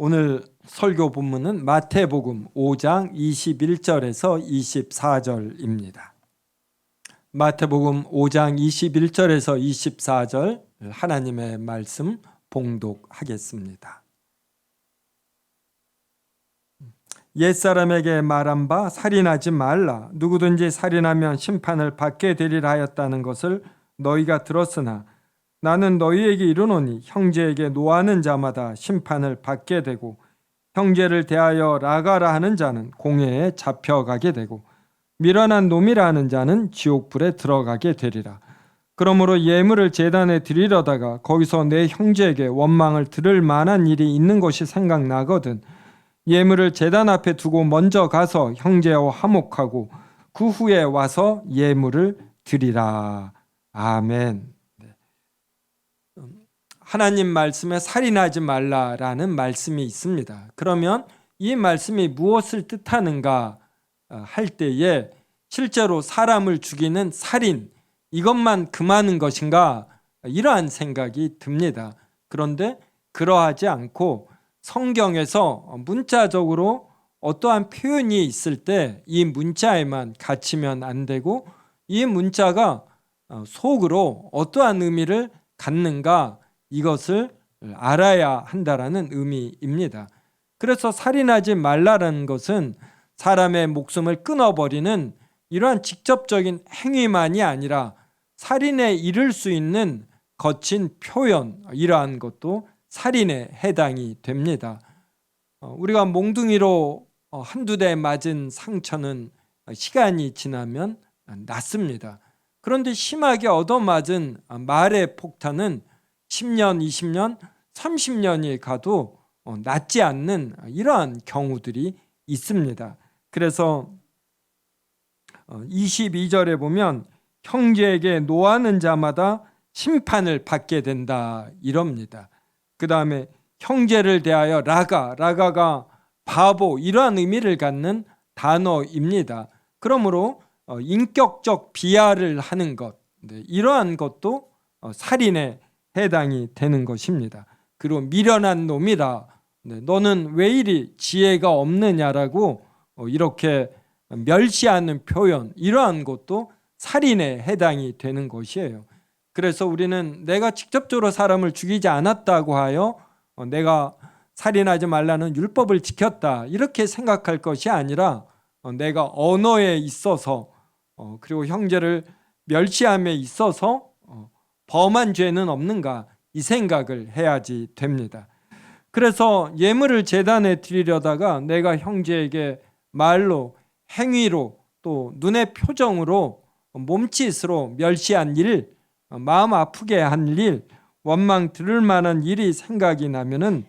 오늘 설교 본문은 마태복음 5장 21절에서 24절입니다. 마태복음 5장 21절에서 24절 하나님의 말씀 봉독하겠습니다. 옛사람에게 말한 바 살인하지 말라. 누구든지 살인하면 심판을 받게 되리라 하였다는 것을 너희가 들었으나 나는 너희에게 이르노니 형제에게 노하는 자마다 심판을 받게 되고 형제를 대하여 라가라 하는 자는 공회에 잡혀가게 되고 미련한 놈이라 하는 자는 지옥불에 들어가게 되리라. 그러므로 예물을 제단에 드리려다가 거기서 내 형제에게 원망을 들을 만한 일이 있는 것이 생각나거든 예물을 제단 앞에 두고 먼저 가서 형제와 화목하고 그 후에 와서 예물을 드리라. 아멘. 하나님 말씀에 살인하지 말라라는 말씀이 있습니다. 그러면 이 말씀이 무엇을 뜻하는가 할 때에 실제로 사람을 죽이는 살인 이것만 금하는 것인가 이러한 생각이 듭니다. 그런데 그러하지 않고 성경에서 문자적으로 어떠한 표현이 있을 때 이 문자에만 갇히면 안 되고 이 문자가 속으로 어떠한 의미를 갖는가 이것을 알아야 한다라는 의미입니다. 그래서 살인하지 말라라는 것은 사람의 목숨을 끊어버리는 이러한 직접적인 행위만이 아니라 살인에 이를 수 있는 거친 표현 이러한 것도 살인에 해당이 됩니다. 우리가 몽둥이로 한두 대 맞은 상처는 시간이 지나면 낫습니다. 그런데 심하게 얻어맞은 말의 폭탄은 10년, 20년, 30년이 가도 낫지 않는 이러한 경우들이 있습니다. 그래서 22절에 보면 형제에게 노하는 자마다 심판을 받게 된다 이럽니다. 그 다음에 형제를 대하여 라가가 바보 이러한 의미를 갖는 단어입니다. 그러므로 인격적 비하를 하는 것 이러한 것도 살인에 해당이 되는 것입니다. 그리고 미련한 놈이라 너는 왜 이리 지혜가 없느냐라고 이렇게 멸시하는 표현 이러한 것도 살인에 해당이 되는 것이에요. 그래서 우리는 내가 직접적으로 사람을 죽이지 않았다고 하여 내가 살인하지 말라는 율법을 지켰다 이렇게 생각할 것이 아니라 내가 언어에 있어서 그리고 형제를 멸시함에 있어서 범한 죄는 없는가 이 생각을 해야지 됩니다. 그래서 예물을 제단에 드리려다가 내가 형제에게 말로 행위로 또 눈의 표정으로 몸짓으로 멸시한 일 마음 아프게 한 일 원망 들을 만한 일이 생각이 나면은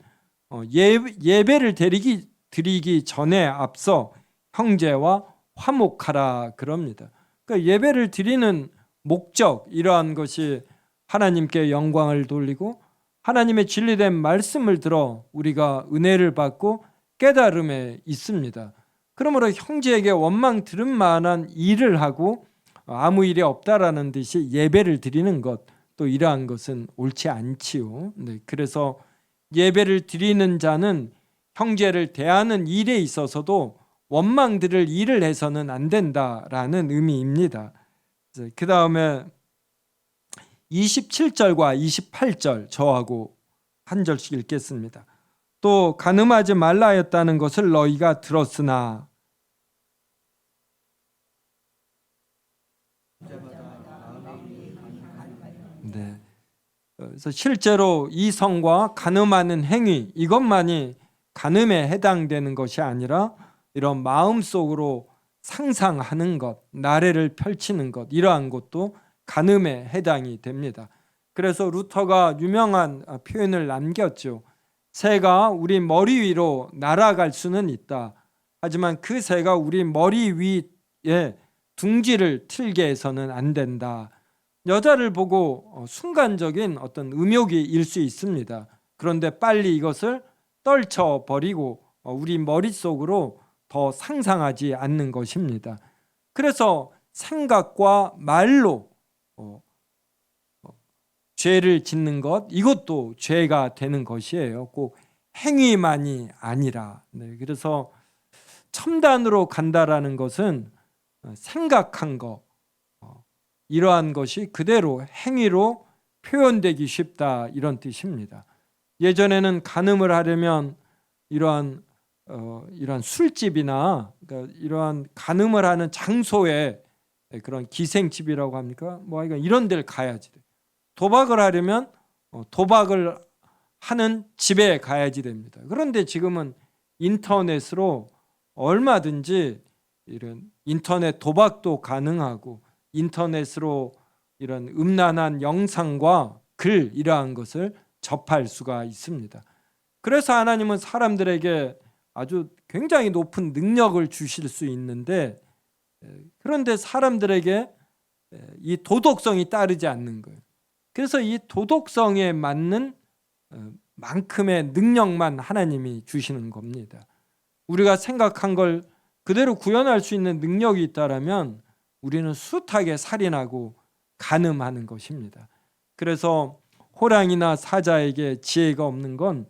예배를 드리기 전에 앞서 형제와 화목하라 그럽니다. 그러니까 예배를 드리는 목적 이러한 것이 하나님께 영광을 돌리고 하나님의 진리된 말씀을 들어 우리가 은혜를 받고 깨달음에 있습니다. 그러므로 형제에게 원망 들을 만한 일을 하고 아무 일이 없다라는 듯이 예배를 드리는 것 또 이러한 것은 옳지 않지요. 그래서 예배를 드리는 자는 형제를 대하는 일에 있어서도 원망 들을 일을 해서는 안 된다라는 의미입니다. 그 다음에 27절과 28절 저하고 한 절씩 읽겠습니다. 또 간음하지 말라 하였다는 것을 너희가 들었으나 그래서 실제로 이성과 간음하는 행위 이것만이 간음에 해당되는 것이 아니라 이런 마음속으로 상상하는 것, 나래를 펼치는 것 이러한 것도 간음에 해당이 됩니다. 그래서 루터가 유명한 표현을 남겼죠. 새가 우리 머리 위로 날아갈 수는 있다. 하지만 그 새가 우리 머리 위에 둥지를 틀게 해서는 안 된다. 여자를 보고 순간적인 어떤 음욕이 일 수 있습니다. 그런데 빨리 이것을 떨쳐버리고 우리 머릿속으로 더 상상하지 않는 것입니다. 그래서 생각과 말로 죄를 짓는 것 이것도 죄가 되는 것이에요. 꼭 행위만이 아니라. 네, 그래서 첨단으로 간다라는 것은 생각한 거, 이러한 것이 그대로 행위로 표현되기 쉽다, 이런 뜻입니다. 예전에는 간음을 하려면 이러한 술집이나, 그러니까 이러한 간음을 하는 장소에, 그런 기생집이라고 합니까? 뭐 이런 데를 가야지 돼. 도박을 하려면 도박을 하는 집에 가야지 됩니다. 그런데 지금은 인터넷으로 얼마든지 이런 인터넷 도박도 가능하고, 인터넷으로 이런 음란한 영상과 글, 이러한 것을 접할 수가 있습니다. 그래서 하나님은 사람들에게 아주 굉장히 높은 능력을 주실 수 있는데, 그런데 사람들에게 이 도덕성이 따르지 않는 거예요. 그래서 이 도덕성에 맞는 만큼의 능력만 하나님이 주시는 겁니다. 우리가 생각한 걸 그대로 구현할 수 있는 능력이 있다면 우리는 숱하게 살인하고 간음하는 것입니다. 그래서 호랑이나 사자에게 지혜가 없는 건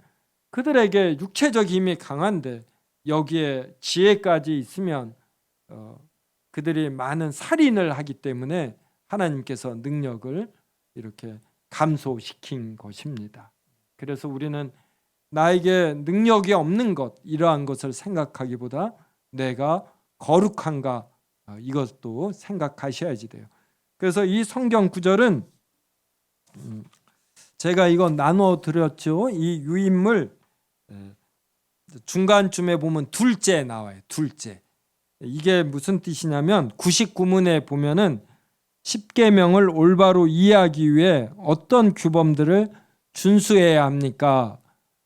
그들에게 육체적 힘이 강한데, 여기에 지혜까지 있으면 그들이 많은 살인을 하기 때문에 하나님께서 능력을 이렇게 감소시킨 것입니다. 그래서 우리는 나에게 능력이 없는 것, 이러한 것을 생각하기보다 내가 거룩한가, 이것도 생각하셔야지 돼요. 그래서 이 성경 구절은 제가 이거 나눠 드렸죠. 이 유인물 중간쯤에 보면 둘째 나와요. 둘째. 이게 무슨 뜻이냐면 99문에 보면은 십계명을 올바로 이해하기 위해 어떤 규범들을 준수해야 합니까?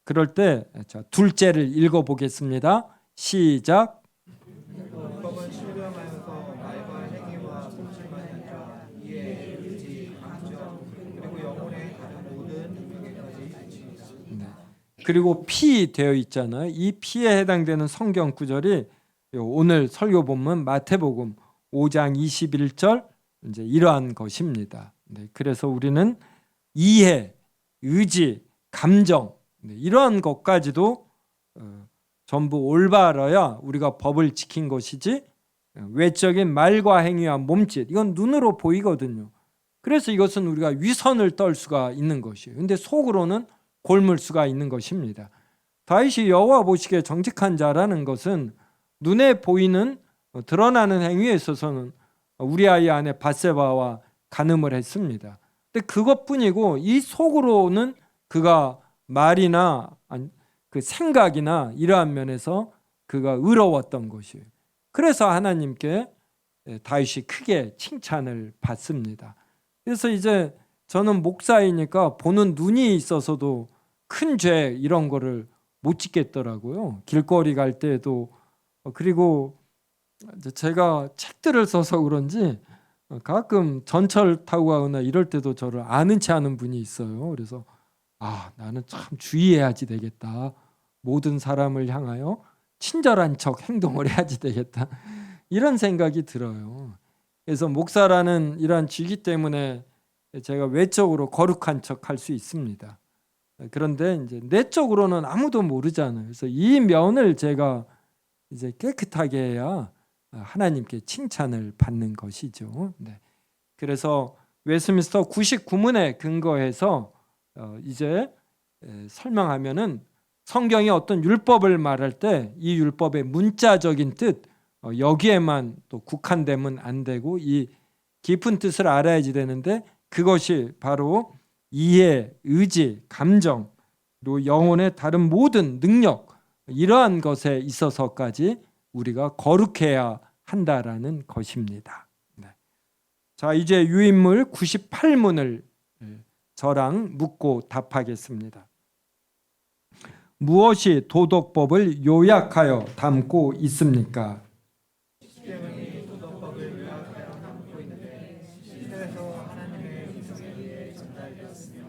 그럴 때 둘째를 읽어보겠습니다. 시작. 율법은 신령하여서 말과 행위와 본질만 아니라 이해, 의지, 감정, 그리고 영혼의 다른 모든 능력까지 알지니라. 네. 그리고 피 되어 있잖아요. 이 피에 해당되는 성경 구절이 오늘 설교 본문 마태복음 5장 21절, 이제 이러한 것입니다. 네. 그래서 우리는 이해, 의지, 감정, 이러한 것까지도 전부 올바라야 우리가 법을 지킨 것이지, 외적인 말과 행위와 몸짓, 이건 눈으로 보이거든요. 그래서 이것은 우리가 위선을 떨 수가 있는 것이에요. 근데 속으로는 골물 수가 있는 것입니다. 다윗이 여호와 보시기에 정직한 자라는 것은 눈에 보이는 드러나는 행위에 있어서는 우리아의 아내 밧세바와 간음을 했습니다. 근데 그것뿐이고, 이 속으로는 그가 말이나 그 생각이나 이러한 면에서 그가 의로웠던 것이에요. 그래서 하나님께 다윗이 크게 칭찬을 받습니다. 그래서 이제 저는 목사이니까 보는 눈이 있어서도 큰 죄 이런 거를 못 짓겠더라고요. 길거리 갈 때도. 그리고 제가 책들을 써서 그런지 가끔 전철 타고 가거나 이럴 때도 저를 아는 체 하는 분이 있어요. 그래서 나는 참 주의해야지 되겠다. 모든 사람을 향하여 친절한 척 행동을 해야지 되겠다. 이런 생각이 들어요. 그래서 목사라는 이러한 직위 때문에 제가 외적으로 거룩한 척 할 수 있습니다. 그런데 이제 내적으로는 아무도 모르잖아요. 그래서 이 면을 제가 이제 깨끗하게 해야 하나님께 칭찬을 받는 것이죠. 네. 그래서 웨스민스터 99문에 근거해서 이제 설명하면은, 성경이 어떤 율법을 말할 때 이 율법의 문자적인 뜻, 여기에만 또 국한되면 안 되고 이 깊은 뜻을 알아야지 되는데, 그것이 바로 이해, 의지, 감정, 그리고 영혼의 다른 모든 능력, 이러한 것에 있어서까지 우리가 거룩해야 한다라는 것입니다. 네. 자, 이제 유인물 98문을 저랑 묻고 답하겠습니다. 무엇이 도덕법을 요약하여 담고 있습니까? 십계명이 도덕법을 요약하여 담고 있는데, 시대에서 하나님의 음성에 의해 전달되었으며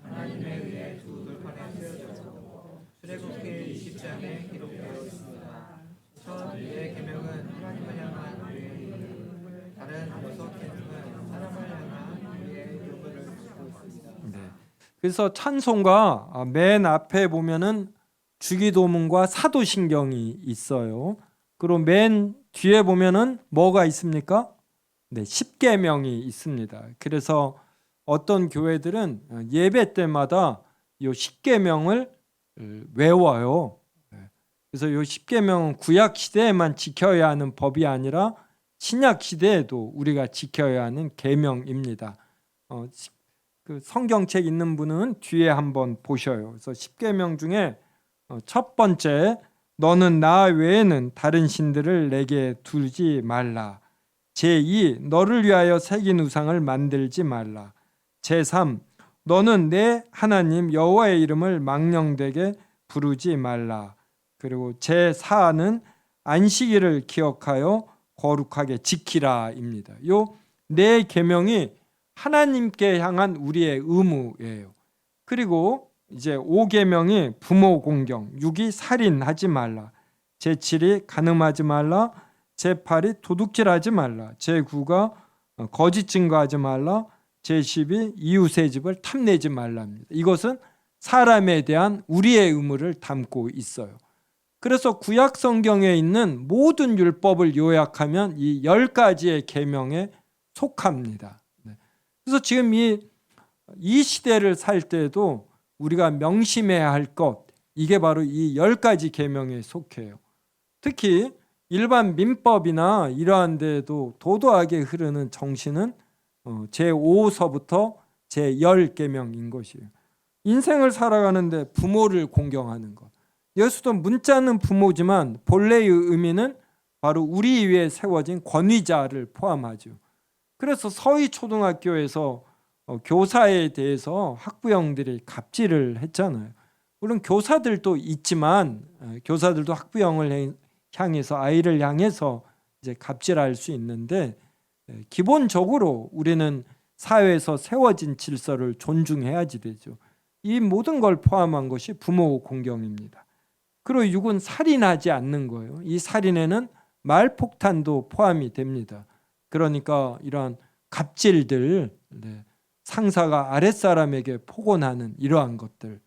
하나님에 의해 두 돌판에 쓰여졌고 출애굽기 20장에 기록되어 있습니다. 첫 네 계명은 하나님을 향한 우리의 의무, 다른 6계명은 사람을 향한 우리의 요구를 짓고 있습니다. 네. 그래서 찬송가 맨 앞에 보면은 주기도문과 사도신경이 있어요. 그리고 맨 뒤에 보면은 뭐가 있습니까? 네, 십계명이 있습니다. 그래서 어떤 교회들은 예배 때마다 이 십계명을 외워요. 그래서 이 십계명은 구약 시대에만 지켜야 하는 법이 아니라 신약 시대에도 우리가 지켜야 하는 계명입니다. 그 성경책 있는 분은 뒤에 한번 보셔요. 그래서 십계명 중에 첫 번째, 너는 나 외에는 다른 신들을 내게 두지 말라. 제2, 너를 위하여 새긴 우상을 만들지 말라. 제3, 너는 내 하나님 여호와의 이름을 망령되게 부르지 말라. 그리고 제4는 안식일을 기억하여 거룩하게 지키라입니다. 요 네 계명이 하나님께 향한 우리의 의무예요. 그리고 이제 5계명이 부모 공경, 6이 살인하지 말라, 제7이 간음하지 말라, 제8이 도둑질하지 말라, 제9가 거짓 증거하지 말라, 제10이 이웃의 집을 탐내지 말랍니다. 이것은 사람에 대한 우리의 의무를 담고 있어요. 그래서 구약 성경에 있는 모든 율법을 요약하면 이 10가지의 계명에 속합니다. 그래서 지금 이 시대를 살 때도 우리가 명심해야 할 것, 이게 바로 이 10가지 계명에 속해요. 특히 일반 민법이나 이러한 데에도 도도하게 흐르는 정신은 제5서부터 제10계명인 것이에요. 인생을 살아가는데 부모를 공경하는 것. 예수도 문자는 부모지만 본래의 의미는 바로 우리 위에 세워진 권위자를 포함하죠. 그래서 서희 초등학교에서 교사에 대해서 학부형들이 갑질을 했잖아요. 물론 교사들도 있지만 교사들도 학부형을 향해서, 아이를 향해서 이제 갑질할 수 있는데, 기본적으로 우리는 사회에서 세워진 질서를 존중해야지 되죠. 이 모든 걸 포함한 것이 부모 공경입니다. 그리고 6은 살인하지 않는 거예요. 이 살인에는 말폭탄도 포함이 됩니다. 그러니까 이러한 갑질들, 상사가 아랫사람에게 폭언하는 이러한 것들.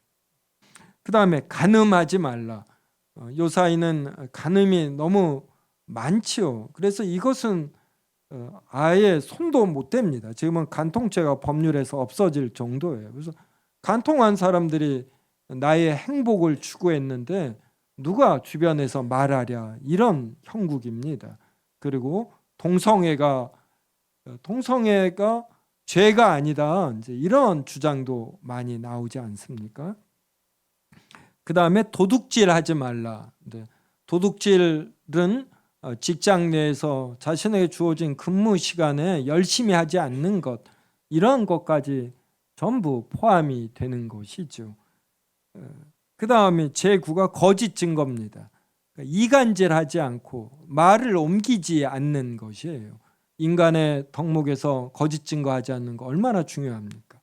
그 다음에 간음하지 말라. 요 사이는 간음이 너무 많지요. 그래서 이것은 아예 손도 못 댑니다. 지금은 간통죄가 법률에서 없어질 정도예요. 그래서 간통한 사람들이 나의 행복을 추구했는데 누가 주변에서 말하랴, 이런 형국입니다. 그리고 동성애가 죄가 아니다, 이제 이런 주장도 많이 나오지 않습니까? 그 다음에 도둑질하지 말라. 도둑질은 직장 내에서 자신에게 주어진 근무 시간에 열심히 하지 않는 것, 이런 것까지 전부 포함이 되는 것이죠. 그 다음에 제9가 거짓 증거입니다. 그러니까 이간질하지 않고 말을 옮기지 않는 것이에요. 인간의 덕목에서 거짓 증거하지 않는 거 얼마나 중요합니까?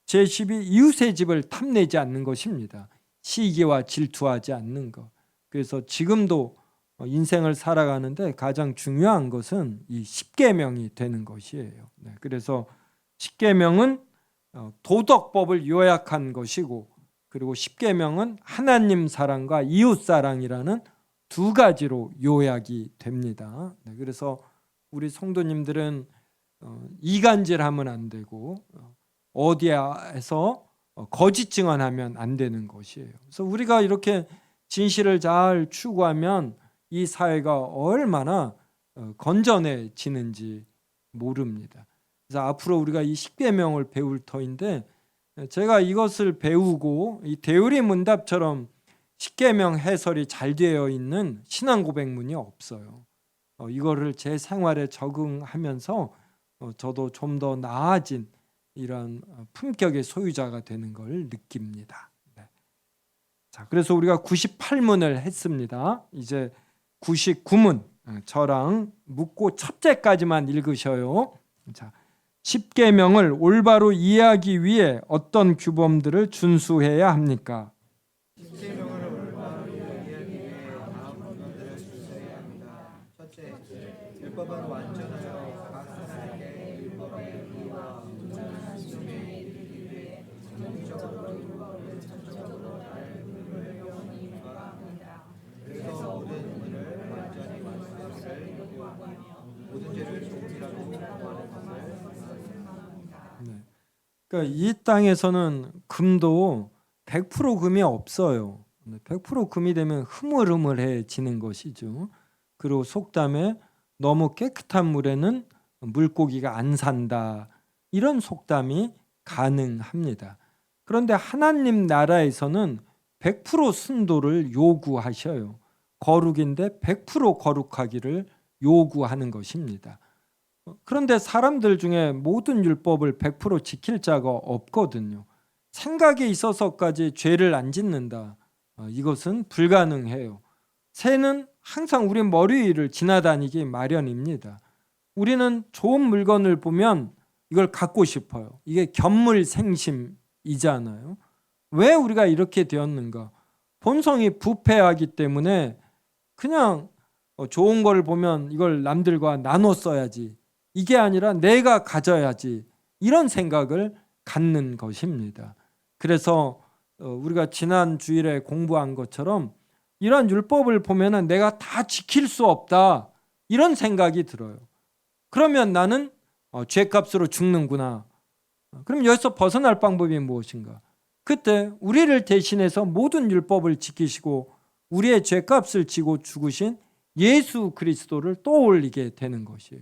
제10이 이웃의 집을 탐내지 않는 것입니다. 시기와 질투하지 않는 것. 그래서 지금도 인생을 살아가는데 가장 중요한 것은 이 십계명이 되는 것이에요. 그래서 십계명은 도덕법을 요약한 것이고, 그리고 십계명은 하나님 사랑과 이웃 사랑이라는 두 가지로 요약이 됩니다. 그래서 우리 성도님들은 이간질하면 안 되고 어디에서 거짓 증언하면 안 되는 것이에요. 그래서 우리가 이렇게 진실을 잘 추구하면 이 사회가 얼마나 건전해지는지 모릅니다. 그래서 앞으로 우리가 이 십계명을 배울 터인데, 제가 이것을 배우고 이 대우리 문답처럼 십계명 해설이 잘 되어 있는 신앙 고백문이 없어요. 이거를 제 생활에 적응하면서 저도 좀 더 나아진 이런 품격의 소유자가 되는 걸 느낍니다. 자, 그래서 우리가 98문을 했습니다. 이제 99문 저랑 묻고 첫째까지만 읽으셔요. 자, 십계명을 올바로 이해하기 위해 어떤 규범들을 준수해야 합니까? 십계명을 올바로 이해하기 위해 다음 부분들을 준수해야 합니다. 첫째, 율법은 완전하여 각 사람에게 율법의 의와 온전한 순종에 이르기 위해 전적으로 율법을 전적으로 따르는 율법과 그러니까 이 땅에서는 금도 100% 금이 없어요. 100% 금이 되면 흐물흐물해지는 것이죠. 그리고 속담에 너무 깨끗한 물에는 물고기가 안 산다. 이런 속담이 가능합니다. 그런데 하나님 나라에서는 100% 순도를 요구하셔요. 거룩인데 100% 거룩하기를 요구하는 것입니다. 그런데 사람들 중에 모든 율법을 100% 지킬 자가 없거든요. 생각에 있어서까지 죄를 안 짓는다. 이것은 불가능해요. 새는 항상 우리 머리 위를 지나다니기 마련입니다. 우리는 좋은 물건을 보면 이걸 갖고 싶어요. 이게 견물생심이잖아요. 왜 우리가 이렇게 되었는가? 본성이 부패하기 때문에 그냥 좋은 걸 보면 이걸 남들과 나눠 써야지. 이게 아니라 내가 가져야지. 이런 생각을 갖는 것입니다. 그래서 우리가 지난 주일에 공부한 것처럼 이런 율법을 보면은 내가 다 지킬 수 없다. 이런 생각이 들어요. 그러면 나는 죄값으로 죽는구나. 그럼 여기서 벗어날 방법이 무엇인가? 그때 우리를 대신해서 모든 율법을 지키시고 우리의 죄값을 지고 죽으신 예수 그리스도를 떠올리게 되는 것이에요.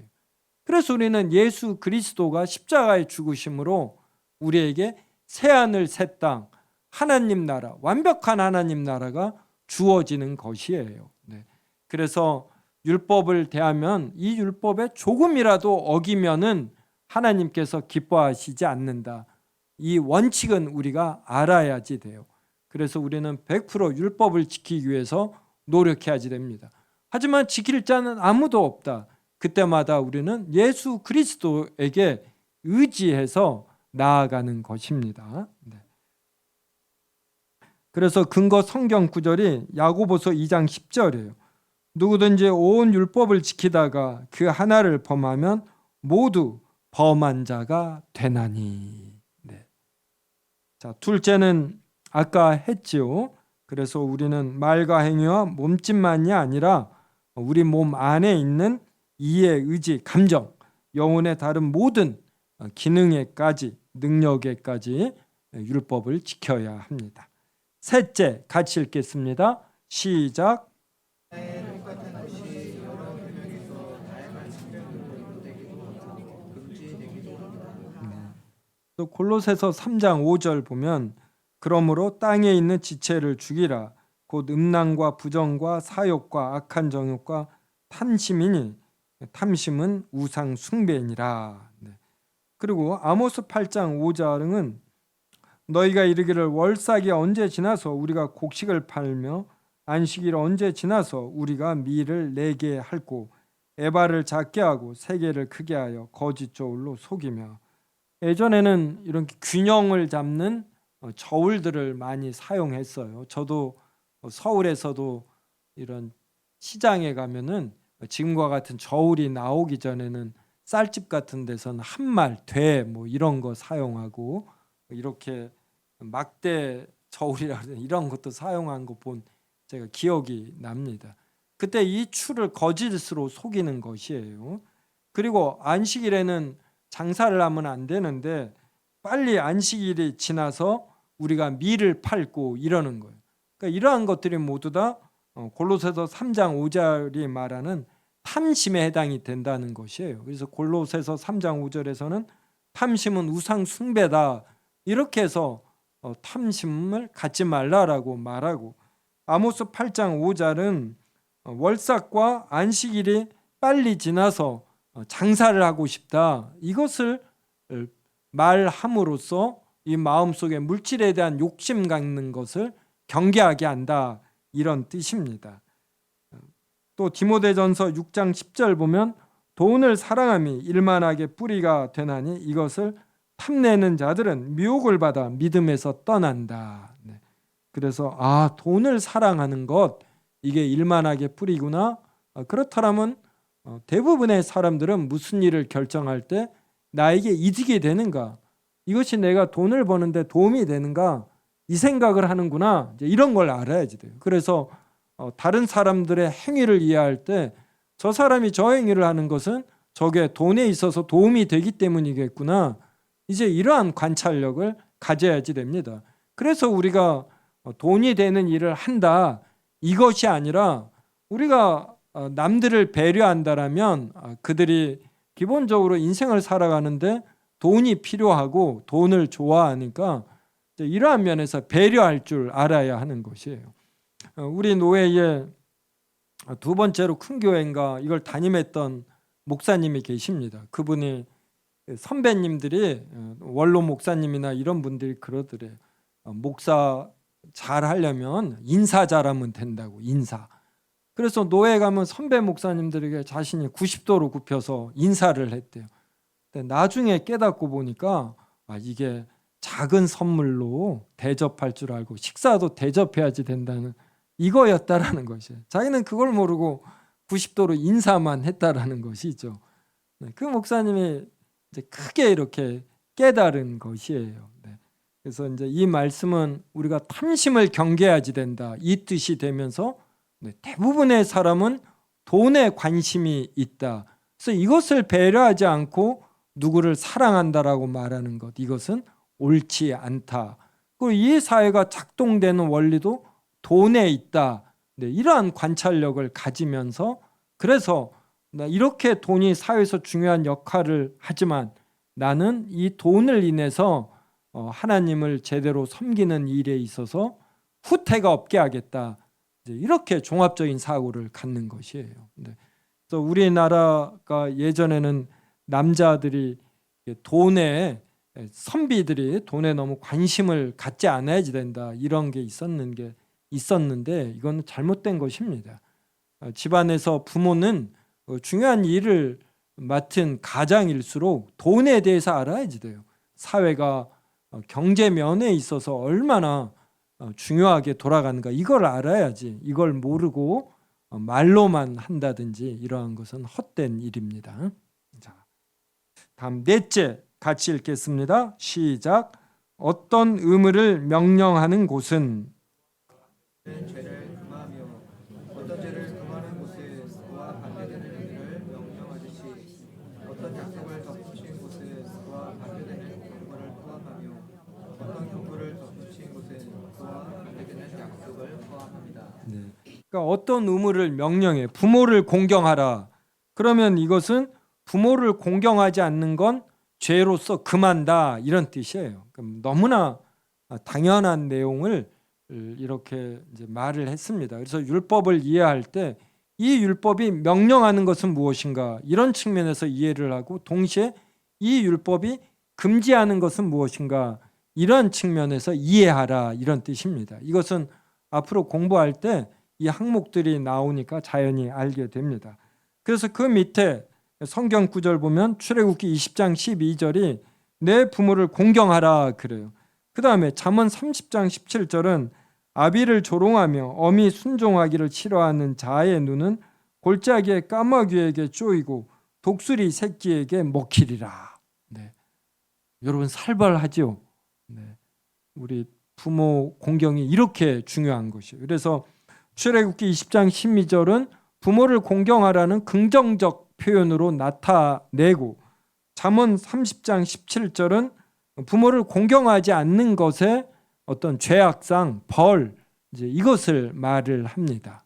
그래서 우리는 예수 그리스도가 십자가에 죽으심으로 우리에게 새하늘 새 땅, 하나님 나라, 완벽한 하나님 나라가 주어지는 것이에요. 그래서 율법을 대하면 이 율법에 조금이라도 어기면은 하나님께서 기뻐하시지 않는다. 이 원칙은 우리가 알아야지 돼요. 그래서 우리는 100% 율법을 지키기 위해서 노력해야지 됩니다. 하지만 지킬 자는 아무도 없다. 그때마다 우리는 예수 그리스도에게 의지해서 나아가는 것입니다. 그래서 근거 성경 구절이 야고보서 2장 10절이에요. 누구든지 온 율법을 지키다가 그 하나를 범하면 모두 범한 자가 되나니. 자, 둘째는 아까 했지요. 그래서 우리는 말과 행위와 몸짓만이 아니라 우리 몸 안에 있는 이해, 의지, 감정, 영혼의 다른 모든 기능에까지, 능력에까지 율법을 지켜야 합니다. 셋째, 같이 읽겠습니다. 시작. 또 골로새서 3장 5절 보면 그러므로 땅에 있는 지체를 죽이라. 곧 음란과 부정과 사욕과 악한 정욕과 탐심이니 탐심은 우상 숭배니라. 그리고 아모스 8장 5절은 너희가 이르기를 월삭이 언제 지나서 우리가 곡식을 팔며 안식일 언제 지나서 우리가 밀을 내게 할고 에바를 작게 하고 세계를 크게 하여 거짓 저울로 속이며. 예전에는 이런 균형을 잡는 저울들을 많이 사용했어요. 저도 서울에서도 이런 시장에 가면은 지금과 같은 저울이 나오기 전에는 쌀집 같은 데서는 한말, 돼 뭐 이런 거 사용하고 이렇게 막대 저울이라 이런 것도 사용한 거 본 제가 기억이 납니다. 그때 이 추를 거짓으로 속이는 것이에요. 그리고 안식일에는 장사를 하면 안 되는데 빨리 안식일이 지나서 우리가 밀을 팔고 이러는 거예요. 그러니까 이러한 것들이 모두 다 골로새서 3장 5절이 말하는 탐심에 해당이 된다는 것이에요. 그래서 골로새서 3장 5절에서는 탐심은 우상 숭배다 이렇게 해서 탐심을 갖지 말라라고 말하고, 아모스 8장 5절은 월삭과 안식일이 빨리 지나서 장사를 하고 싶다 이것을 말함으로써 이 마음속에 물질에 대한 욕심 갖는 것을 경계하게 한다 이런 뜻입니다. 또 디모데전서 6장 10절 보면 돈을 사랑함이 일만하게 뿌리가 되나니 이것을 탐내는 자들은 미혹을 받아 믿음에서 떠난다. 그래서 돈을 사랑하는 것 이게 일만하게 뿌리구나. 그렇다면 대부분의 사람들은 무슨 일을 결정할 때 나에게 이득이 되는가, 이것이 내가 돈을 버는데 도움이 되는가 이 생각을 하는구나, 이제 이런 걸 알아야지 돼요. 그래서 다른 사람들의 행위를 이해할 때 저 사람이 저 행위를 하는 것은 저게 돈에 있어서 도움이 되기 때문이겠구나, 이제 이러한 관찰력을 가져야지 됩니다. 그래서 우리가 돈이 되는 일을 한다 이것이 아니라 우리가 남들을 배려한다라면 그들이 기본적으로 인생을 살아가는데 돈이 필요하고 돈을 좋아하니까 이러한 면에서 배려할 줄 알아야 하는 것이에요. 우리 노회에 두 번째로 큰 교회인가 이걸 담임했던 목사님이 계십니다. 그분이 선배님들이 원로 목사님이나 이런 분들이 그러더래요. 목사 잘 하려면 인사 잘하면 된다고, 인사. 그래서 노회 가면 선배 목사님들에게 자신이 90도로 굽혀서 인사를 했대요. 근데 나중에 깨닫고 보니까 이게 작은 선물로 대접할 줄 알고 식사도 대접해야지 된다는 이거였다라는 것이에요. 자기는 그걸 모르고 90도로 인사만 했다라는 것이죠. 그 목사님이 이제 크게 이렇게 깨달은 것이에요. 그래서 이제 이 말씀은 우리가 탐심을 경계하지 된다 이 뜻이 되면서 대부분의 사람은 돈에 관심이 있다. 그래서 이것을 배려하지 않고 누구를 사랑한다라고 말하는 것, 이것은 옳지 않다. 그리고 이 사회가 작동되는 원리도 돈에 있다. 이러한 관찰력을 가지면서 그래서 이렇게 돈이 사회에서 중요한 역할을 하지만 나는 이 돈을 인해서 하나님을 제대로 섬기는 일에 있어서 후퇴가 없게 하겠다. 이렇게 종합적인 사고를 갖는 것이에요. 그래서 우리나라가 예전에는 남자들이 돈에 선비들이 돈에 너무 관심을 갖지 않아야지 된다 이런 게 있었는데 이건 잘못된 것입니다. 집안에서 부모는 중요한 일을 맡은 가장일수록 돈에 대해서 알아야지 돼요. 사회가 경제 면에 있어서 얼마나 중요하게 돌아가는가 이걸 알아야지. 이걸 모르고 말로만 한다든지 이러한 것은 헛된 일입니다. 자, 다음 넷째 같이 읽겠습니다. 시작. 어떤 의무를 명령하는 곳은 죄를 금하며 어떤 죄를 금하는 곳은 그와 반대되는 의미를 명령하듯이 어떤 약속을 덧붙인 곳은 그와 반대되는 경고를 포함하며 어떤 경고를 덧붙인 곳은 그와 반대되는 약속을 포함합니다. 그러니까 어떤 의무를 명령해 부모를 공경하라. 그러면 이것은 부모를 공경하지 않는 건 죄로서 금한다 이런 뜻이에요. 그럼 너무나 당연한 내용을 이렇게 이제 말을 했습니다. 그래서 율법을 이해할 때 이 율법이 명령하는 것은 무엇인가 이런 측면에서 이해를 하고 동시에 이 율법이 금지하는 것은 무엇인가 이런 측면에서 이해하라 이런 뜻입니다. 이것은 앞으로 공부할 때 이 항목들이 나오니까 자연히 알게 됩니다. 그래서 그 밑에 성경 구절 보면 출애굽기 20장 12절이 내 부모를 공경하라 그래요. 그 다음에 잠언 30장 17절은 아비를 조롱하며 어미 순종하기를 싫어하는 자의 눈은 골짜기의 까마귀에게 쪼이고 독수리 새끼에게 먹히리라. 여러분 살벌하죠. 우리 부모 공경이 이렇게 중요한 것이에요. 그래서 출애굽기 20장 12절은 부모를 공경하라는 긍정적 표현으로 나타내고 잠언 30장 17절은 부모를 공경하지 않는 것에 어떤 죄악상, 벌 이것을 말을 합니다.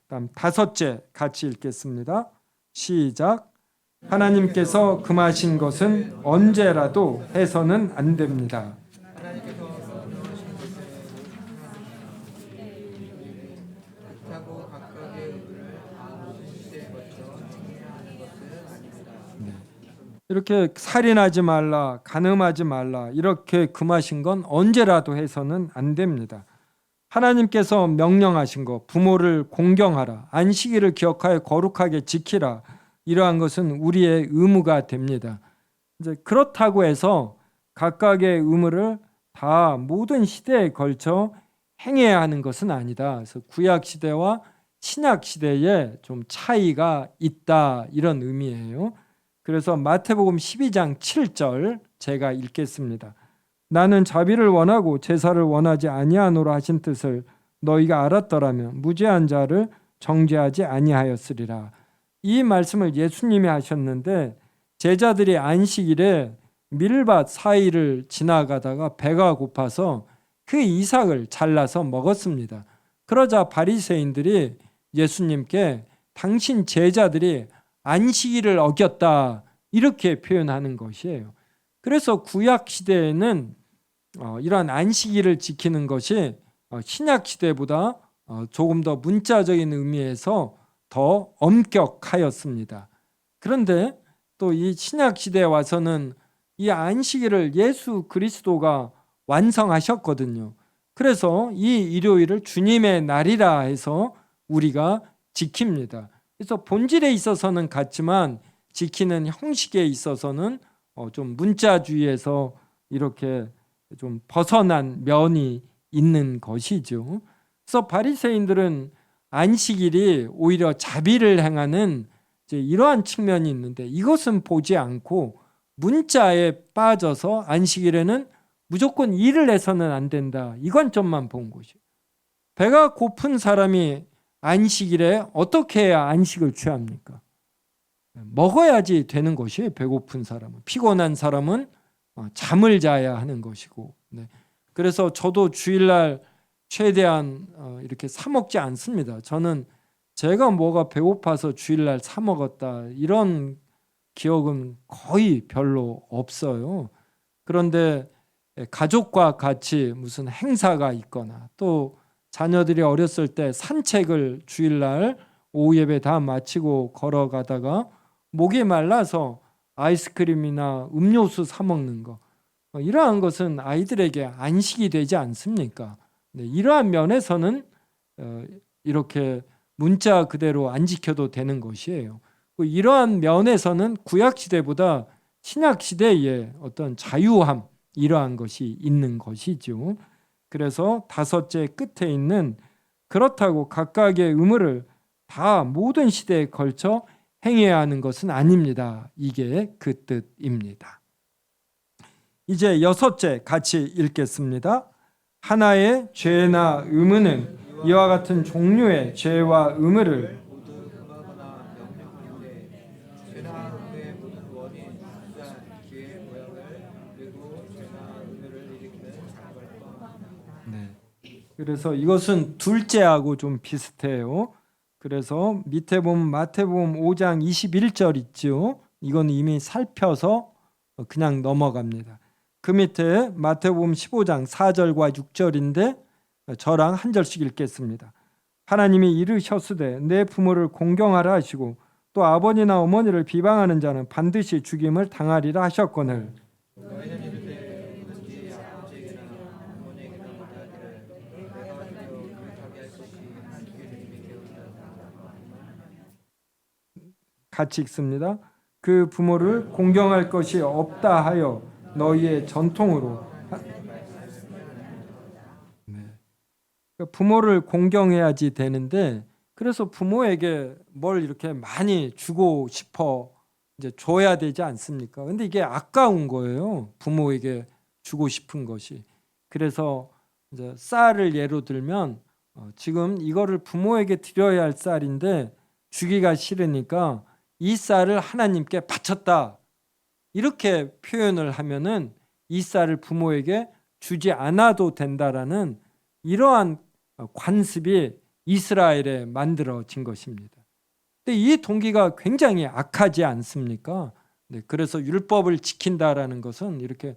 다음 다섯째 같이 읽겠습니다. 시작. 하나님께서 금하신 것은 언제라도 해서는 안 됩니다. 이렇게 살인하지 말라, 간음하지 말라 이렇게 금하신 건 언제라도 해서는 안 됩니다. 하나님께서 명령하신 것, 부모를 공경하라, 안식일을 기억하여 거룩하게 지키라 이러한 것은 우리의 의무가 됩니다. 이제 그렇다고 해서 각각의 의무를 다 모든 시대에 걸쳐 행해야 하는 것은 아니다. 그래서 구약 시대와 신약 시대에 좀 차이가 있다 이런 의미예요. 그래서 마태복음 12장 7절 제가 읽겠습니다. 나는 자비를 원하고 제사를 원하지 아니하노라 하신 뜻을 너희가 알았더라면 무죄한 자를 정죄하지 아니하였으리라. 이 말씀을 예수님이 하셨는데 제자들이 안식일에 밀밭 사이를 지나가다가 배가 고파서 그 이삭을 잘라서 먹었습니다. 그러자 바리새인들이 예수님께 당신 제자들이 안식일을 어겼다 이렇게 표현하는 것이에요. 그래서 구약 시대에는 이러한 안식일을 지키는 것이 신약 시대보다 조금 더 문자적인 의미에서 더 엄격하였습니다. 그런데 또 이 신약 시대에 와서는 이 안식일을 예수 그리스도가 완성하셨거든요. 그래서 이 일요일을 주님의 날이라 해서 우리가 지킵니다. 그래서 본질에 있어서는 같지만 지키는 형식에 있어서는 좀 문자주의에서 이렇게 좀 벗어난 면이 있는 것이죠. 그래서 바리새인들은 안식일이 오히려 자비를 행하는 이제 이러한 측면이 있는데 이것은 보지 않고 문자에 빠져서 안식일에는 무조건 일을 해서는 안 된다. 이 관점만 본 것이에요. 배가 고픈 사람이 안식일에 어떻게 해야 안식을 취합니까? 먹어야지 되는 것이에요. 배고픈 사람은. 피곤한 사람은 잠을 자야 하는 것이고. 그래서 저도 주일날 최대한 이렇게 사 먹지 않습니다. 저는 제가 뭐가 배고파서 주일날 사 먹었다 이런 기억은 거의 별로 없어요. 그런데 가족과 같이 무슨 행사가 있거나 또 자녀들이 어렸을 때 산책을 주일날 오후 예배 다 마치고 걸어가다가 목이 말라서 아이스크림이나 음료수 사 먹는 거 이러한 것은 아이들에게 안식이 되지 않습니까? 이러한 면에서는 이렇게 문자 그대로 안 지켜도 되는 것이에요. 이러한 면에서는 구약 시대보다 신약 시대에 어떤 자유함 이러한 것이 있는 것이죠. 그래서 다섯째 끝에 있는 그렇다고 각각의 의무를 다 모든 시대에 걸쳐 행해야 하는 것은 아닙니다. 이게 그 뜻입니다. 이제 여섯째 같이 읽겠습니다. 하나의 죄나 의무는 이와 같은 종류의 죄와 의무를 모두 금하거나 명령하는데 죄나 의무의 모든 원인, 수단, 기회, 모양을 그리고 죄나 의무를 일으키는 작업을 그래서 이것은 둘째하고 좀 비슷해요. 그래서 밑에 보면 마태복음 5장 21절 있죠. 이건 이미 살펴서 그냥 넘어갑니다. 그 밑에 마태복음 15장 4절과 6절인데 저랑 한 절씩 읽겠습니다. 하나님이 이르셨으되 내 부모를 공경하라 하시고 또 아버지나 어머니를 비방하는 자는 반드시 죽임을 당하리라 하셨거늘 너희는 이르되 누구든지 아버지에게나 어머니에게나 말하기를 내가 주여 그릇하게 할 것이 주의 주님이 깨우치다. 같이 읽습니다. 그 부모를 공경할 것이 없다 하여 너희의 전통으로 부모를 공경해야지 되는데 그래서 부모에게 뭘 이렇게 많이 주고 싶어 이제 줘야 되지 않습니까? 근데 이게 아까운 거예요. 부모에게 주고 싶은 것이. 그래서 이제 쌀을 예로 들면 지금 이거를 부모에게 드려야 할 쌀인데 주기가 싫으니까 이 쌀을 하나님께 바쳤다. 이렇게 표현을 하면은 이 쌀을 부모에게 주지 않아도 된다라는 이러한 관습이 이스라엘에 만들어진 것입니다. 근데 이 동기가 굉장히 악하지 않습니까? 그래서 율법을 지킨다라는 것은 이렇게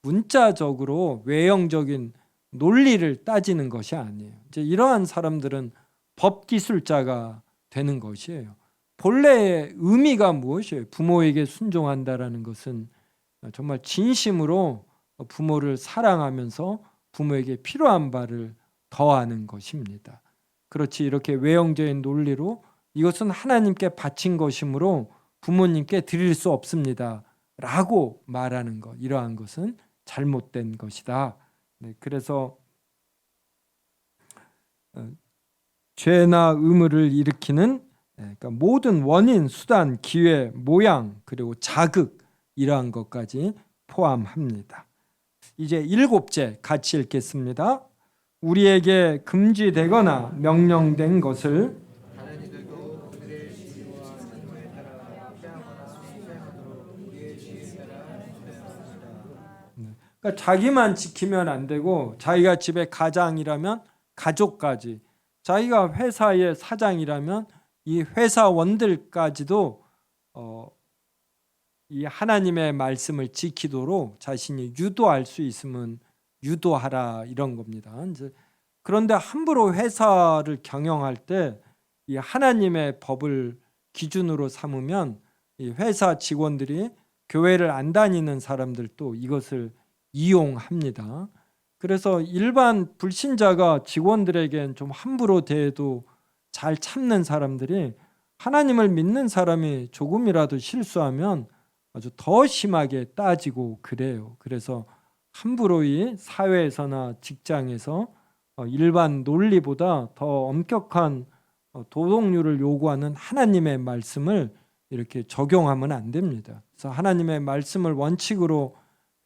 문자적으로 외형적인 논리를 따지는 것이 아니에요. 이제 이러한 사람들은 법기술자가 되는 것이에요. 본래의 의미가 무엇이에요? 부모에게 순종한다라는 것은 정말 진심으로 부모를 사랑하면서 부모에게 필요한 바를 더하는 것입니다. 그렇지 이렇게 외형적인 논리로 이것은 하나님께 바친 것이므로 부모님께 드릴 수 없습니다. 라고 말하는 것, 이러한 것은 잘못된 것이다. 그래서 죄나 의무를 일으키는 그러니까 모든 원인, 수단, 기회, 모양 그리고 자극 이러한 것까지 포함합니다. 이제 일곱째 같이 읽겠습니다. 우리에게 금지되거나 명령된 것을 다른 이들도 그들의 지혜와 사정에 따라 피하거나 수행하도록 우리의 지혜에 따라 수행하라. 그러니까 자기만 지키면 안 되고 자기가 집에 가장이라면 가족까지, 자기가 회사의 사장이라면 이 회사원들까지도 이 하나님의 말씀을 지키도록 자신이 유도할 수 있으면 유도하라, 이런 겁니다. 이제 그런데 함부로 회사를 경영할 때 이 하나님의 법을 기준으로 삼으면 이 회사 직원들이, 교회를 안 다니는 사람들도 이것을 이용합니다. 그래서 일반 불신자가 직원들에겐 좀 함부로 대해도 잘 참는 사람들이 하나님을 믿는 사람이 조금이라도 실수하면 아주 더 심하게 따지고 그래요. 그래서 함부로 이 사회에서나 직장에서 일반 논리보다 더 엄격한 도덕률을 요구하는 하나님의 말씀을 이렇게 적용하면 안 됩니다. 그래서 하나님의 말씀을 원칙으로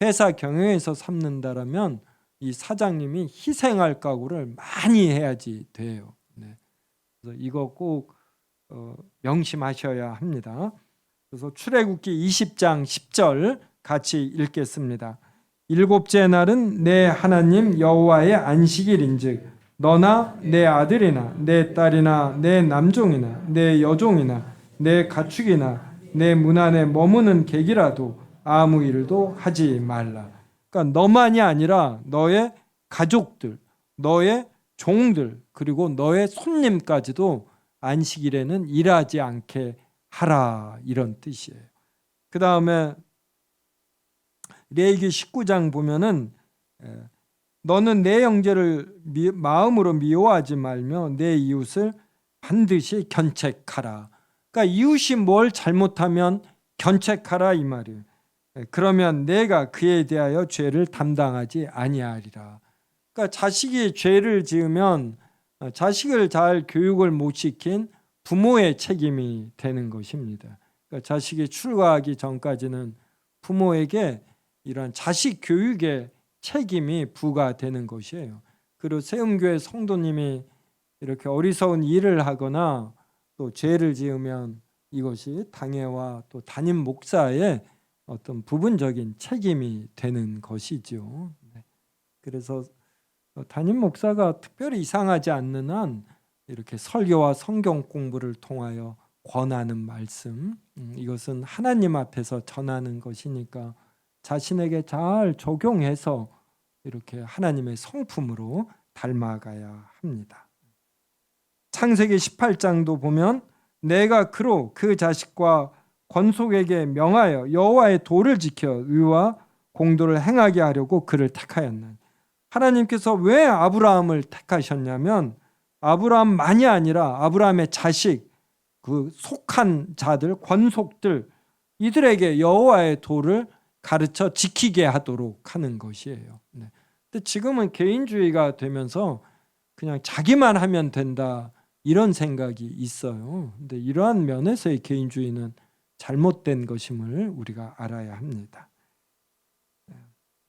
회사 경영에서 삼는다라면 이 사장님이 희생할 각오를 많이 해야지 돼요. 네. 그래서 이거 꼭 명심하셔야 합니다. 그래서 출애굽기 20장 10절 같이 읽겠습니다. 일곱째 날은 내 하나님 여호와의 안식일인즉 너나 내 아들이나 내 딸이나 내 남종이나 내 여종이나 내 가축이나 내 문 안에 머무는 객이라도 아무 일도 하지 말라. 그러니까 너만이 아니라 너의 가족들, 너의 종들, 그리고 너의 손님까지도 안식일에는 일하지 않게 하라, 이런 뜻이에요. 그 다음에 레위기 19장 보면은 너는 내 형제를 마음으로 미워하지 말며 내 이웃을 반드시 견책하라. 그러니까 이웃이 뭘 잘못하면 견책하라, 이 말이에요. 그러면 내가 그에 대하여 죄를 담당하지 아니하리라. 그러니까 자식이 죄를 지으면 자식을 잘 교육을 못 시킨 부모의 책임이 되는 것입니다. 그러니까 자식이 출가하기 전까지는 부모에게 이런 자식 교육의 책임이 부과되는 것이에요. 그리고 세움교회 성도님이 이렇게 어리석은 일을 하거나 또 죄를 지으면 이것이 당회와 또 담임 목사의 어떤 부분적인 책임이 되는 것이죠. 그래서 담임 목사가 특별히 이상하지 않는 한 이렇게 설교와 성경 공부를 통하여 권하는 말씀, 이것은 하나님 앞에서 전하는 것이니까 자신에게 잘 적용해서 이렇게 하나님의 성품으로 닮아가야 합니다. 창세기 18장도 보면 내가 그로 그 자식과 권속에게 명하여 여호와의 도를 지켜 의와 공도를 행하게 하려고 그를 택하였나니. 하나님께서 왜 아브라함을 택하셨냐면 아브라함만이 아니라 아브라함의 자식, 그 속한 자들, 권속들, 이들에게 여호와의 도를 가르쳐 지키게 하도록 하는 것이에요. 근데 지금은 개인주의가 되면서 그냥 자기만 하면 된다, 이런 생각이 있어요. 근데 이러한 면에서의 개인주의는 잘못된 것임을 우리가 알아야 합니다.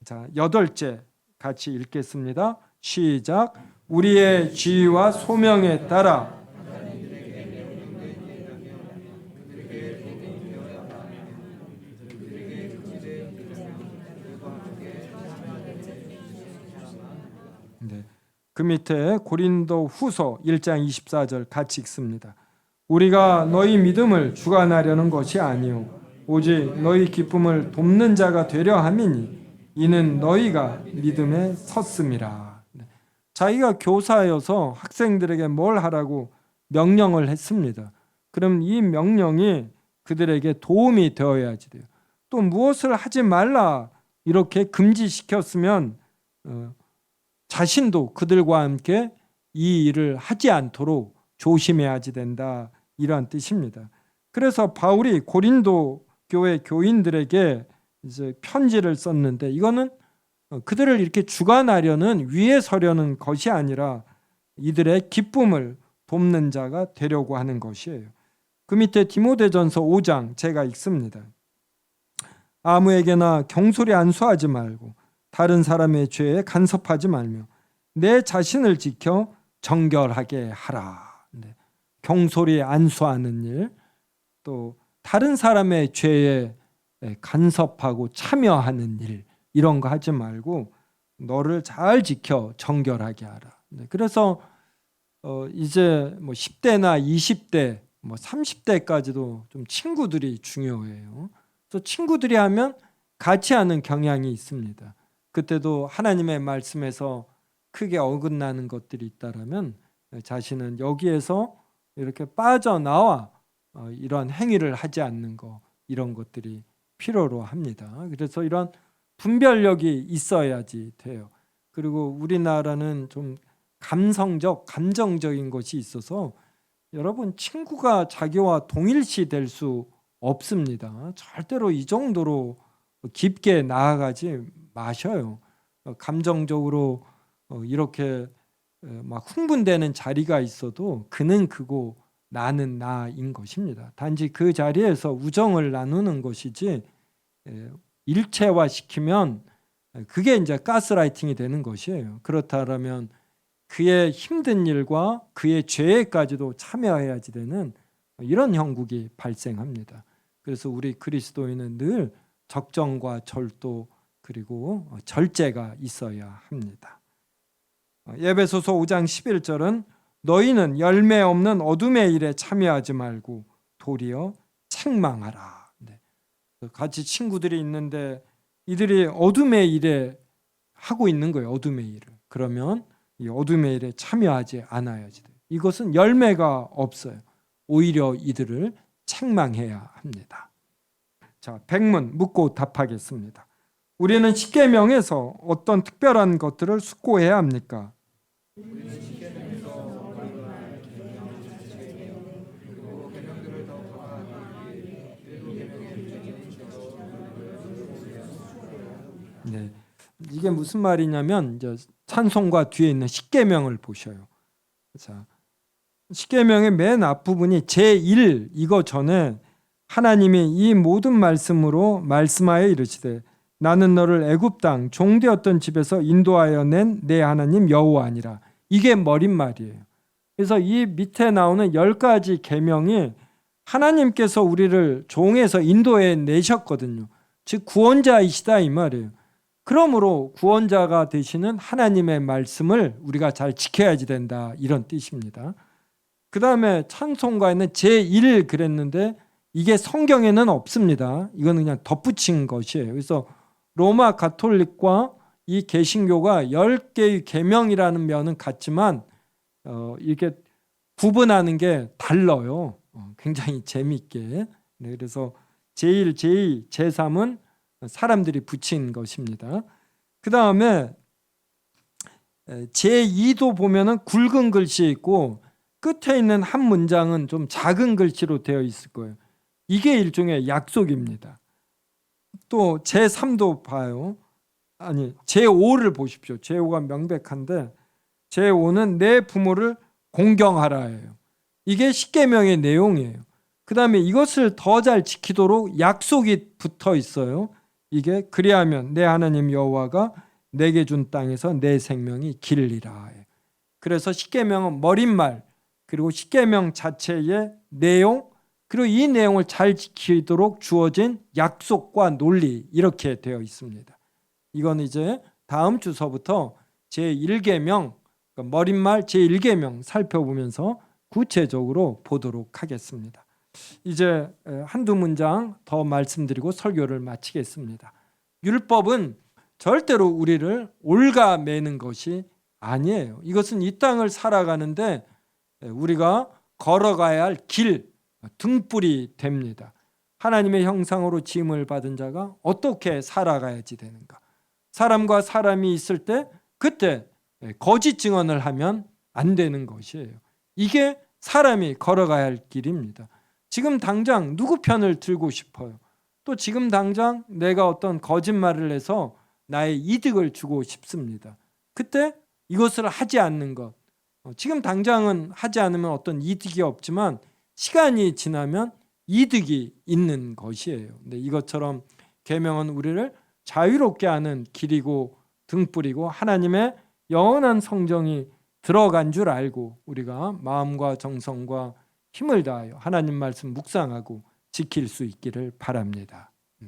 자, 8째 같이 읽겠습니다. 시작. 우리의 지위와 소명에 따라 그 밑에 고린도 후서 1장 24절 같이 읽습니다. 우리가 너희 믿음을 주관하려는 것이 아니요 오직 너희 기쁨을 돕는 자가 되려 함이니 이는 너희가 믿음에 섰음이라. 자기가 교사여서 학생들에게 뭘 하라고 명령을 했습니다. 그럼 이 명령이 그들에게 도움이 되어야지 돼요. 또 무엇을 하지 말라 이렇게 금지시켰으면 자신도 그들과 함께 이 일을 하지 않도록 조심해야지 된다, 이러한 뜻입니다. 그래서 바울이 고린도 교회 교인들에게 이제 편지를 썼는데 이거는 그들을 이렇게 주관하려는, 위에 서려는 것이 아니라 이들의 기쁨을 돕는 자가 되려고 하는 것이에요. 그 밑에 디모데전서 5장 제가 읽습니다. 아무에게나 경솔히 안수하지 말고 다른 사람의 죄에 간섭하지 말며 내 자신을 지켜 정결하게 하라. 경솔히 안수하는 일, 또 다른 사람의 죄에 간섭하고 참여하는 일, 이런 거 하지 말고 너를 잘 지켜 정결하게 하라. 네, 그래서 이제 뭐 10대나 20대, 뭐 30대까지도 좀 친구들이 중요해요. 또 친구들이 하면 같이 하는 경향이 있습니다. 그때도 하나님의 말씀에서 크게 어긋나는 것들이 있다라면 자신은 여기에서 이렇게 빠져나와 이런 행위를 하지 않는 거, 이런 것들이 필요로 합니다. 그래서 이런 분별력이 있어야지 돼요. 그리고 우리나라는 좀 감성적, 감정적인 것이 있어서 여러분 친구가 자기와 동일시 될 수 없습니다. 절대로 이 정도로 깊게 나아가지 마셔요. 감정적으로 이렇게 막 흥분되는 자리가 있어도 그는 그고 나는 나인 것입니다. 단지 그 자리에서 우정을 나누는 것이지 일체화시키면 그게 이제 가스라이팅이 되는 것이에요. 그렇다면 그의 힘든 일과 그의 죄에까지도 참여해야지 되는 이런 형국이 발생합니다. 그래서 우리 그리스도인은 늘 적정과 절도 그리고 절제가 있어야 합니다. 에베소서 5장 11절은 너희는 열매 없는 어둠의 일에 참여하지 말고 도리어 책망하라. 같이 친구들이 있는데 이들이 어둠의 일에 하고 있는 거예요. 어둠의 일을. 그러면 이 어둠의 일에 참여하지 않아야지 돼요. 이것은 열매가 없어요. 오히려 이들을 책망해야 합니다. 자, 백문 묻고 답하겠습니다. 우리는 십계명에서 어떤 특별한 것들을 숙고해야 합니까? 네, 이게 무슨 말이냐면 이제 찬송가 뒤에 있는 십계명을 보셔요. 자, 십계명의 맨 앞부분이 제1 이거 전에 하나님이 이 모든 말씀으로 말씀하여 이르시되 나는 너를 애굽 땅 종되었던 집에서 인도하여 낸 내 하나님 여호와니라. 이게 머릿말이에요. 그래서 이 밑에 나오는 10가지 계명이 하나님께서 우리를 종에서 인도해 내셨거든요. 즉 구원자이시다 이 말이에요. 그러므로 구원자가 되시는 하나님의 말씀을 우리가 잘 지켜야지 된다 이런 뜻입니다. 그 다음에 찬송가에는 제1 그랬는데 이게 성경에는 없습니다. 이거는 그냥 덧붙인 것이에요. 그래서 로마 가톨릭과 이 개신교가 10개의 계명이라는 면은 같지만 이게 구분하는 게 달라요. 굉장히 재미있게. 네, 그래서 제1, 제2, 제3은 사람들이 붙인 것입니다. 그 다음에 제2도 보면은 굵은 글씨 있고 끝에 있는 한 문장은 좀 작은 글씨로 되어 있을 거예요. 이게 일종의 약속입니다. 또 제3도 봐요. 아니 제5를 보십시오. 제5가 명백한데 제5는 내 부모를 공경하라예요. 이게 십계명의 내용이에요. 그 다음에 이것을 더 잘 지키도록 약속이 붙어 있어요. 이게 그리하면 내 하나님 여호와가 내게 준 땅에서 내 생명이 길리라. 그래서 십계명은 머릿말 그리고 십계명 자체의 내용 그리고 이 내용을 잘 지키도록 주어진 약속과 논리 이렇게 되어 있습니다. 이건 이제 다음 주서부터 제1계명 그러니까 머릿말 제1계명 살펴보면서 구체적으로 보도록 하겠습니다. 이제 한두 문장 더 말씀드리고 설교를 마치겠습니다. 율법은 절대로 우리를 올가매는 것이 아니에요. 이것은 이 땅을 살아가는데 우리가 걸어가야 할 길, 등불이 됩니다. 하나님의 형상으로 지음을 받은 자가 어떻게 살아가야지 되는가? 사람과 사람이 있을 때 그때 거짓 증언을 하면 안 되는 것이에요. 이게 사람이 걸어가야 할 길입니다. 지금 당장 누구 편을 들고 싶어요? 또 지금 당장 내가 어떤 거짓말을 해서 나의 이득을 주고 싶습니다. 그때 이것을 하지 않는 것. 지금 당장은 하지 않으면 어떤 이득이 없지만 시간이 지나면 이득이 있는 것이에요. 근데 이것처럼 계명은 우리를 자유롭게 하는 길이고 등불이고 하나님의 영원한 성정이 들어간 줄 알고 우리가 마음과 정성과 힘을 다하여 하나님 말씀 묵상하고 지킬 수 있기를 바랍니다.